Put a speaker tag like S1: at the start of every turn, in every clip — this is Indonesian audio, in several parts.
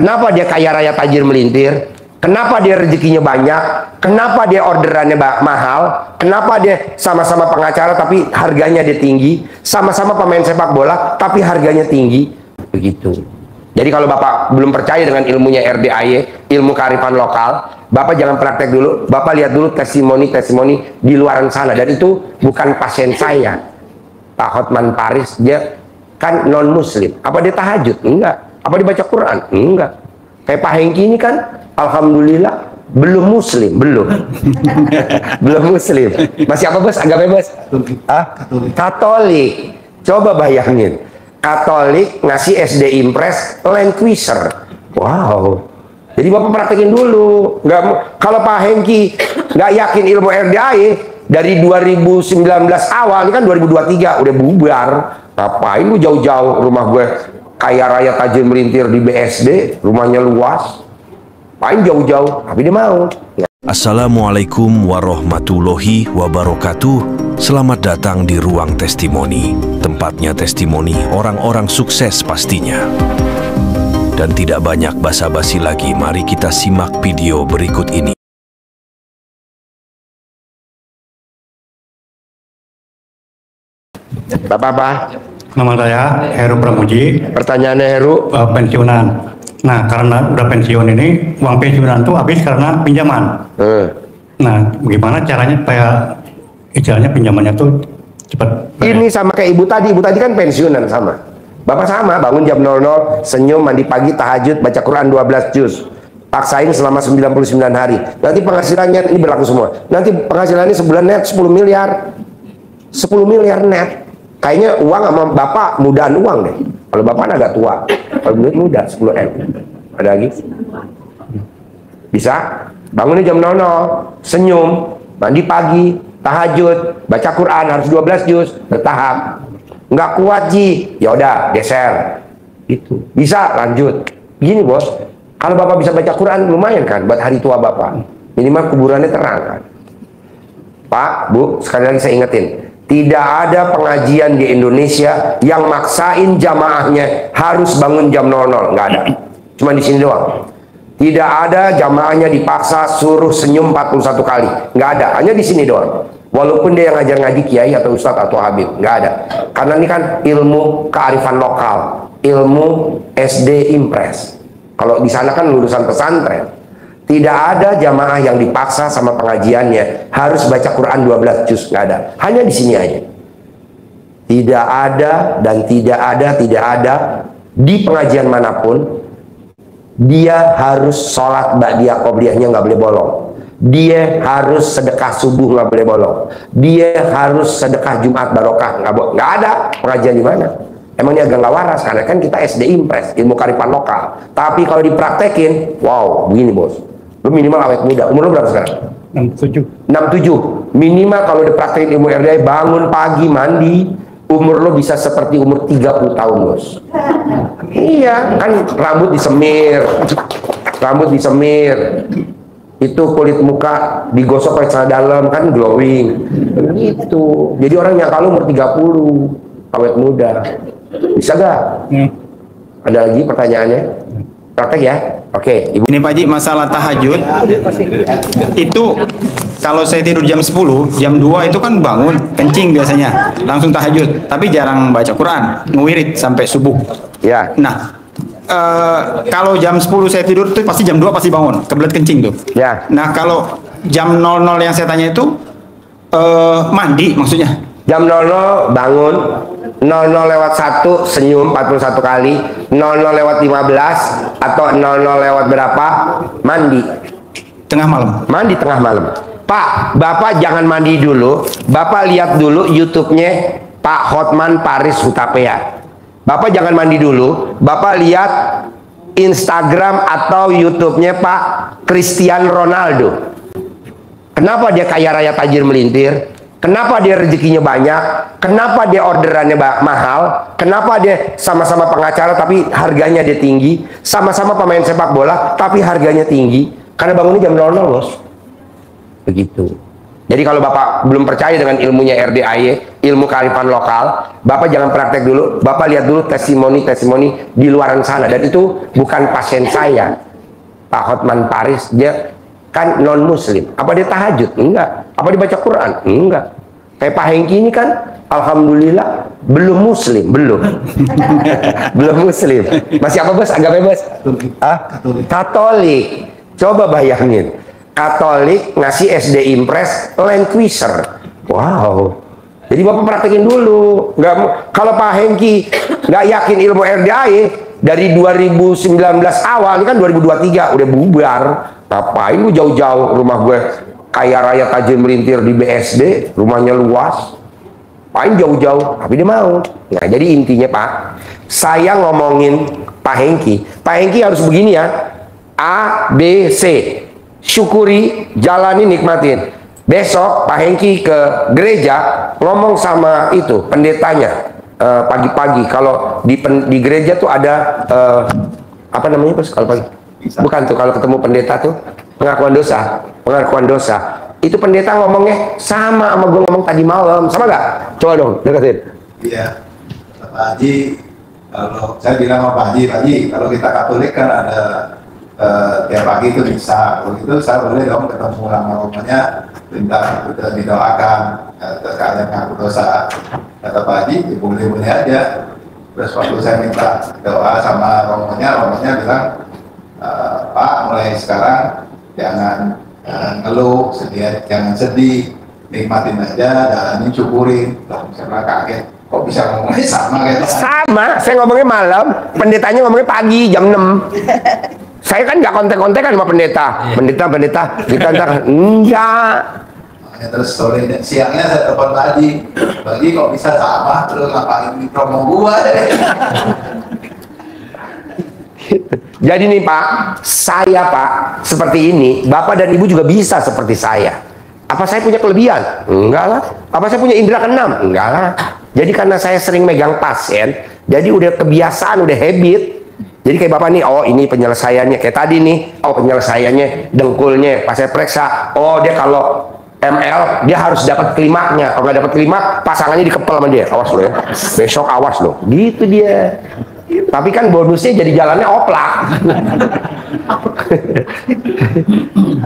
S1: Kenapa dia kaya raya tajir melintir? Kenapa dia rezekinya banyak? Kenapa dia orderannya mahal? Kenapa dia sama-sama pengacara tapi harganya dia tinggi? Sama-sama pemain sepak bola tapi harganya tinggi? Begitu. Jadi kalau Bapak belum percaya dengan ilmunya RDAY, ilmu kearifan lokal, Bapak jangan praktek dulu. Bapak lihat dulu testimoni-testimoni di luaran sana. Dan itu bukan pasien saya. Pak Hotman Paris, dia kan non-muslim. Apa dia tahajud? Enggak. Apa dia baca Quran? Enggak. Kayak Pak Hengki ini kan, alhamdulillah, belum muslim. Belum. Belum muslim. Masih apa, Bos? Agak bebas? Katolik. Coba bayangin. Katolik ngasih SD Impres Land Cruiser. Wow. Jadi Bapak praktekin dulu. Kalau Pak Hengki nggak yakin ilmu RDAY dari 2019 awal, ini kan 2023 udah bubar. Ngapain lu jauh-jauh, rumah gue kaya raya tajir melintir di BSD, rumahnya luas. Ngapain jauh-jauh? Tapi dia mau.
S2: Assalamualaikum warahmatullahi wabarakatuh. Selamat datang di Ruang Testimoni, tempatnya testimoni orang-orang sukses pastinya. Dan tidak banyak basa-basi lagi, mari kita simak video berikut ini.
S1: Bapak-bapak,
S3: nama saya Heru Pramuji.
S1: pertanyaannya Heru.
S3: Pensiunan. Nah, karena udah pensiun ini, uang pensiunan tuh habis karena pinjaman. Nah, gimana caranya supaya istilahnya pinjamannya tuh cepat?
S1: Ini sama kayak ibu tadi kan pensiunan sama. Bapak sama, bangun jam 00, senyum, mandi pagi, tahajud, baca Quran 12 juz. Paksain selama 99 hari. Nanti penghasilannya, ini berlaku semua. Nanti penghasilannya sebulan net 10 miliar. 10 miliar net. Kayaknya uang sama Bapak mudaan uang deh. Kalau Bapak agak tua. Kalau duit muda 10 M. Ada lagi? Bisa? Bangunnya jam 00, senyum, mandi pagi, tahajud, baca Quran harus 12 juz, bertahap. Nggak kuat Ji, ya udah geser. Itu bisa lanjut. Gini Bos, kalau Bapak bisa baca Quran lumayan kan buat hari tua Bapak. Minimal kuburannya terang kan. Pak, Bu, sekali lagi saya ingetin, tidak ada pengajian di Indonesia yang maksain jamaahnya harus bangun jam 00, nggak ada. Cuma di sini doang. Tidak ada jamaahnya dipaksa suruh senyum 41 kali, nggak ada. Hanya di sini doang. Walaupun dia yang ngajar ngaji kiai atau ustadz atau habib, nggak ada. Karena ini kan ilmu kearifan lokal, ilmu SD Impres. Kalau di sana kan lulusan pesantren. Tidak ada jamaah yang dipaksa sama pengajiannya harus baca Quran 12 juz, nggak ada. Hanya di sini aja. Tidak ada dan tidak ada di pengajian manapun dia harus sholat ba'diyah qobliyahnya nggak boleh bolong. Dia harus sedekah subuh nggak boleh bolong. Dia harus sedekah Jumat barokah nggak ada pengajian di mana. Emang ini agak nggak waras karena kan kita SD Impres, ilmu kearifan lokal. Tapi kalau dipraktekin, wow, begini Bos. Lu minimal awet muda. Umur lu berapa sekarang?
S3: 67.
S1: 67. Minimal kalau dipraktekin ilmu RDAY, bangun pagi, mandi, umur lu bisa seperti umur 30 tahun Bos. Iya, kan rambut disemir. Rambut disemir. Itu kulit muka digosok pakai celana dalam kan glowing. Gitu. Jadi orang yang kalau umur 30, awet muda. Bisa gak? Ada lagi pertanyaannya? Praktek ya? Oke, Ibu.
S4: Ini Pak Haji, masalah tahajud itu kalau saya tidur jam 10, jam 2 itu kan bangun, kencing biasanya, langsung tahajud, tapi jarang baca Quran, ngewirid sampai subuh.
S1: Ya.
S4: Nah, kalau jam 10 saya tidur tuh pasti jam 2 pasti bangun, kebelet kencing tuh.
S1: Ya.
S4: Nah, kalau jam 00 yang saya tanya itu mandi maksudnya.
S1: Jam 00 bangun, 00:01 senyum 41 kali, 00:15 atau 00 berapa mandi.
S4: Tengah malam.
S1: Mandi tengah malam. Pak, Bapak jangan mandi dulu. Bapak lihat dulu YouTube-nya Pak Hotman Paris Hutapea. Bapak jangan mandi dulu. Bapak lihat Instagram atau YouTube-nya Pak Cristiano Ronaldo. Kenapa dia kaya raya tajir melintir? Kenapa dia rezekinya banyak? Kenapa dia orderannya mahal? Kenapa dia sama-sama pengacara tapi harganya dia tinggi? Sama-sama pemain sepak bola tapi harganya tinggi? Karena bangunnya jam 00 Bos. Begitu. Jadi kalau Bapak belum percaya dengan ilmunya RDAY, ilmu kearifan lokal, Bapak jangan praktek dulu, Bapak lihat dulu testimoni-testimoni di luaran sana. Dan itu bukan pasien saya, Pak Hotman Paris, dia kan non muslim. Apa dia tahajud? Enggak. Apa dia baca Quran? Enggak. Kayak Pak Hengki ini kan alhamdulillah belum muslim, belum. Belum muslim. Masih apa bos? Agak bebas. Katolik. Coba bayangin. Katolik ngasih SD Impres Land Cruiser. Wow. Jadi Bapak praktekin dulu. Nggak, kalau Pak Hengki nggak yakin ilmu RDAY dari 2019 awal, ini kan 2023 udah bubar. Ngapain lu jauh-jauh, rumah gue kaya raya tajir melintir di BSD, rumahnya luas. Paling jauh-jauh, tapi dia mau. Nah, jadi intinya Pak, saya ngomongin Pak Hengki. Pak Hengki harus begini ya. A, B, C. Syukuri, jalani, nikmatin. Besok Pak Hengki ke gereja ngomong sama itu pendetanya pagi-pagi. Kalau di gereja tuh ada apa namanya bos? Kalau pagi, bukan tuh kalau ketemu pendeta tuh pengakuan dosa. Itu pendeta ngomongnya sama gue ngomong tadi malam, sama nggak? Coba dong deketin.
S5: Iya, Pak Haji. Kalau saya bilang sama Pak Haji, kalau kita Katolik kan ada tiap pagi itu bisa, begitu saya boleh dong ketemu sama rumahnya, minta kita didoakan terkait mengaku dosa. Kata Pak Haji, boleh-boleh aja. Terus waktu saya minta doa sama romonya bilang, Pak, mulai sekarang jangan ngeluh, jangan sedih, nikmatin aja, jalanin, syukurin. Loh, saya kaget, kok bisa ngomongnya sama kayak
S1: Sama, saya ngomongnya malam, pendetanya ngomongnya pagi jam 6. Saya kan nggak kontek-kontekan sama pendeta. Pendeta, kita enggak.
S5: Terus sore siangnya saya telepon Pak Haji, kok bisa sama, terus ngapain di promo gua deh.
S1: Jadi nih Pak, saya Pak seperti ini, Bapak dan Ibu juga bisa seperti saya. Apa saya punya kelebihan? Enggak lah. Apa saya punya indera keenam? Enggak lah. Jadi karena saya sering megang pasien, jadi udah kebiasaan, udah habit. Jadi kayak Bapak nih, oh ini penyelesaiannya kayak tadi nih, oh penyelesaiannya dengkulnya, pas saya periksa, oh dia kalau ML dia harus dapat klimaknya, kalau nggak dapat klimak pasangannya dikepel sama dia, awas lo ya, besok awas lo, gitu dia. Tapi kan bonusnya jadi jalannya oplak.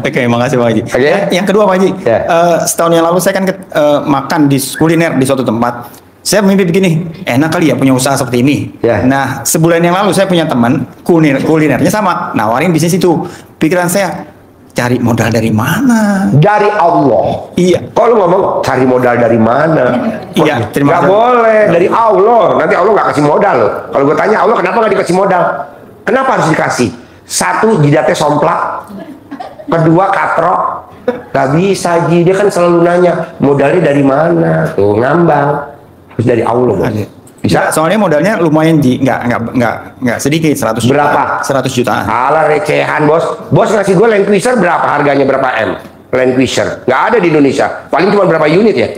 S4: Oke, makasih Pak Haji.
S1: Okay.
S4: Yang kedua Pak Haji,
S1: Yeah.
S4: Setahun yang lalu saya kan makan di kuliner di suatu tempat. Saya mimpi begini, enak kali ya punya usaha seperti ini.
S1: Yeah.
S4: Nah, sebulan yang lalu saya punya teman kulinernya sama, nawarin bisnis itu. Pikiran saya, cari modal dari mana?
S1: Dari Allah.
S4: Iya.
S1: Kalau ngomong cari modal dari mana?
S4: Iya, terima
S1: Nggak
S4: kasih.
S1: boleh, dari Allah. Nanti Allah nggak kasih modal. Kalau gue tanya Allah kenapa nggak dikasih modal? Kenapa harus dikasih? Satu, jidatnya somplak. Kedua, katrok. Gak bisa, Ji. Dia kan selalu nanya modalnya dari mana? Tuh ngambang. Terus dari Allah. Bos. Bisa?
S4: Soalnya modalnya lumayan Ji, nggak sedikit, 100 juta.
S1: Berapa?
S4: 100 jutaan.
S1: Alah recehan bos. Bos ngasih gue Land Cruiser berapa harganya, berapa M? Land Cruiser nggak ada di Indonesia. Paling cuma berapa unit ya?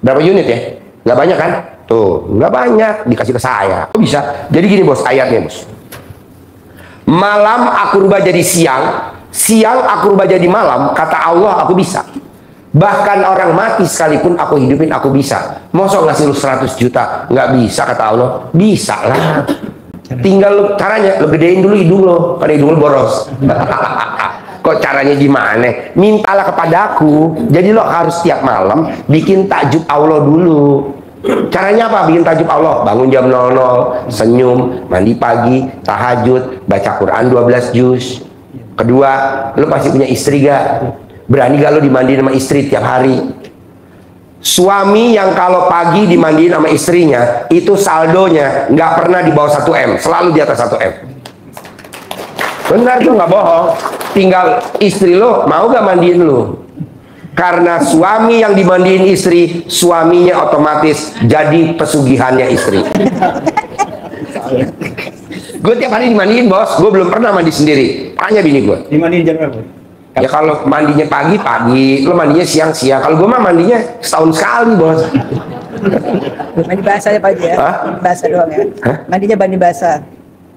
S1: Berapa unit ya? Nggak banyak kan? Tuh nggak banyak dikasih ke saya. Kok bisa? Jadi gini bos, ayatnya bos. Malam aku rubah jadi siang, siang aku rubah jadi malam. Kata Allah aku bisa. Bahkan orang mati sekalipun aku hidupin aku bisa. Mosok ngasih lu 100 juta? Nggak bisa kata Allah. Bisa lah. Tinggal lu, caranya lu gedein dulu hidung lo, karena hidung lu boros. Kok caranya gimana? Mintalah kepadaku. Jadi lo harus tiap malam bikin takjub Allah dulu. Caranya apa bikin takjub Allah? Bangun jam 00, senyum, mandi pagi, tahajud, baca Quran 12 juz. Kedua, lo pasti punya istri gak? Berani gak lo dimandiin sama istri tiap hari? Suami yang kalau pagi dimandiin sama istrinya, itu saldonya nggak pernah di bawah 1 M, selalu di atas 1 M. Benar tuh, nggak bohong. Tinggal istri lo mau gak mandiin lo? Karena suami yang dimandiin istri, suaminya otomatis jadi pesugihannya istri. Gue tiap hari dimandiin bos, gue belum pernah mandi sendiri. Tanya bini gue.
S4: Dimandiin jam berapa?
S1: Ya kalau mandinya pagi, lo mandinya siang. Kalau gue mah mandinya setahun sekali bos.
S6: Mandi basah ya Pak Haji ya?
S1: Hah?
S6: Basah doang ya?
S1: Hah?
S6: Mandinya mandi basah.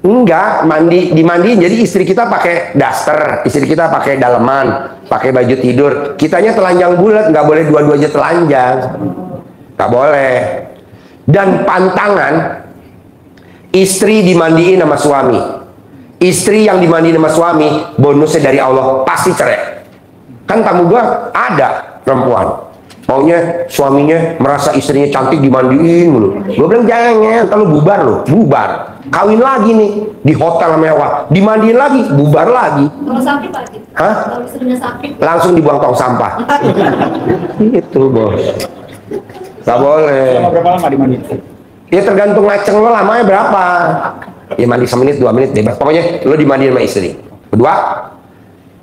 S1: Enggak, dimandiin. Jadi istri kita pakai daster, istri kita pakai daleman, pakai baju tidur. Kitanya telanjang bulat, nggak boleh dua-duanya telanjang. Nggak boleh. Dan pantangan, istri dimandiin sama suami. Istri yang dimandiin sama suami, bonusnya dari Allah, pasti cerai. Kan tamu gua ada perempuan. Maunya suaminya merasa istrinya cantik dimandiin mulu. Gue bilang jangan, kalau bubar loh, bubar. Kawin lagi nih di hotel mewah, dimandiin lagi, bubar lagi.
S6: Kalau sakit Pak?
S1: Hah?
S6: Kalau istrinya sakit?
S1: Langsung dibuang tong sampah. Itu bos. Gak boleh.
S4: Berapa lama dimandiin?
S1: Ya tergantung ngaceng lo lamanya berapa. Ya mandi semenit, 2 menit bebas. Pokoknya lo dimandiin sama istri. Kedua,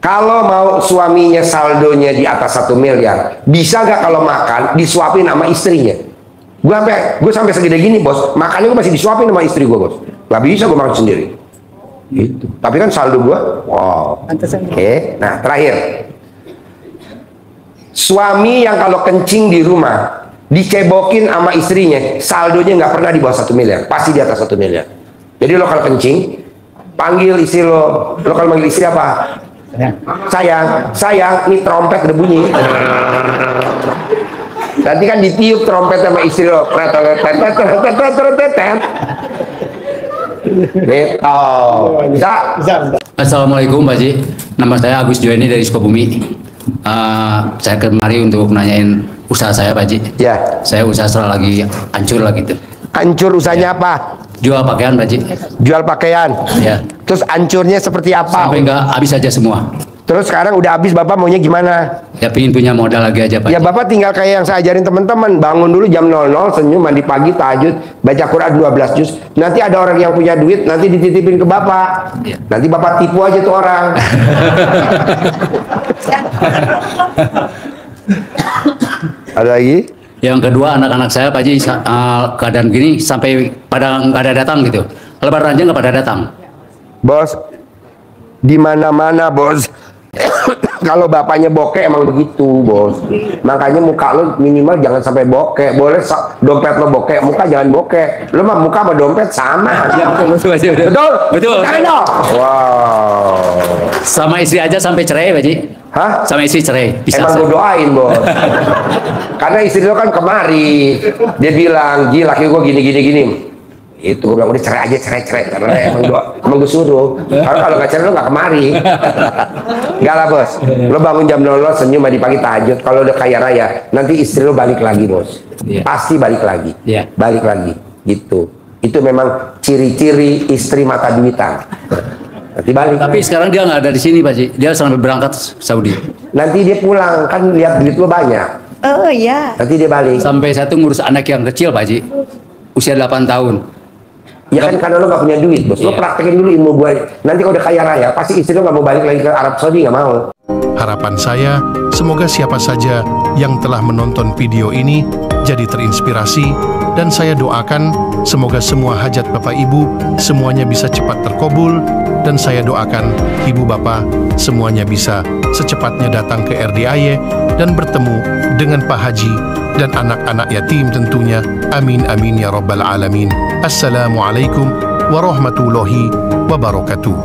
S1: kalau mau suaminya saldonya di atas 1 miliar, bisa gak kalau makan disuapin sama istrinya? Gue sampai segede gini bos, makannya gue masih disuapin sama istri gue bos. Gak bisa gue makan sendiri. Gitu. Tapi kan saldo gue, wow. Oke. Nah terakhir, suami yang kalau kencing di rumah dicebokin sama istrinya, saldonya nggak pernah di bawah 1 miliar, pasti di atas 1 miliar. Jadi lo kalau kencing, panggil istri lo kalau manggil istri apa? Sayang, ini trompet udah bunyi. Nanti kan ditiup trompet sama istri lo. Bisa.
S7: Assalamualaikum Pak Haji. Nama saya Agus Joeni dari Sukabumi. Saya kemari untuk nanyain usaha saya Pak Haji.
S1: Ya.
S7: Saya usaha lagi hancur lah gitu.
S1: Hancur usahanya apa?
S7: Jual pakaian Pak Haji.
S1: Jual pakaian.
S7: Ya.
S1: Terus hancurnya seperti apa?
S7: Sampai nggak habis aja semua.
S1: Terus sekarang udah habis, Bapak maunya gimana?
S7: Ya pingin punya modal lagi aja Pak
S1: Ya
S7: Haji.
S1: Bapak tinggal kayak yang saya ajarin teman-teman, bangun dulu jam 00, senyum, mandi pagi, tahajud, baca Quran 12 juz. Nanti ada orang yang punya duit, nanti dititipin ke Bapak.
S7: Ya.
S1: Nanti Bapak tipu aja tuh orang. Ada lagi?
S7: Yang kedua anak-anak saya Pak Haji keadaan gini sampai pada nggak ada datang gitu. Lebaran aja nggak pada datang.
S1: Bos, di mana-mana bos. Kalau bapaknya bokeh emang begitu bos. Makanya muka lo minimal jangan sampai bokeh. Boleh dompet lo bokeh, muka jangan bokeh. Lo mah muka sama dompet sama.
S7: Ya, betul. Betul.
S1: Kan dong? Wow.
S7: Sama istri aja sampai cerai Pak Haji.
S1: Hah?
S7: Sama istri cerai. Bisa.
S1: Emang gue doain bos. Karena istri lo kan kemari, dia bilang, Ji laki gue gini. Itu gue bilang udah cerai aja, cerai. Karena emang gue suruh. Karena kalau nggak cerai lo nggak kemari. Enggak lah bos. Lo bangun jam 00, senyum mandi pagi tahajud. Kalau udah kaya raya, nanti istri lo balik lagi bos.
S7: Iya.
S1: Pasti balik lagi.
S7: Iya.
S1: Balik lagi. Gitu. Itu memang ciri-ciri istri mata duitan. Nanti balik.
S7: Tapi sekarang dia nggak ada di sini Pak Haji. Dia sambil berangkat Saudi.
S1: Nanti dia pulang, kan lihat duit lo banyak.
S8: Oh iya.
S1: Nanti dia balik.
S7: Sampai satu ngurus anak yang kecil Pak Haji. Usia 8 tahun.
S1: Ya kan karena lo gak punya duit bos. Lo
S7: Iya.
S1: praktekin dulu ilmu gue. Nanti kalau udah kaya raya, pasti istri lo gak mau balik lagi ke Arab Saudi, gak mau.
S9: Harapan saya, semoga siapa saja yang telah menonton video ini jadi terinspirasi, dan saya doakan semoga semua hajat Bapak Ibu semuanya bisa cepat terkabul, dan saya doakan Ibu Bapak semuanya bisa secepatnya datang ke RDIY dan bertemu dengan Pak Haji dan anak-anak yatim tentunya. Amin amin ya rabbal alamin. Assalamualaikum warahmatullahi wabarakatuh.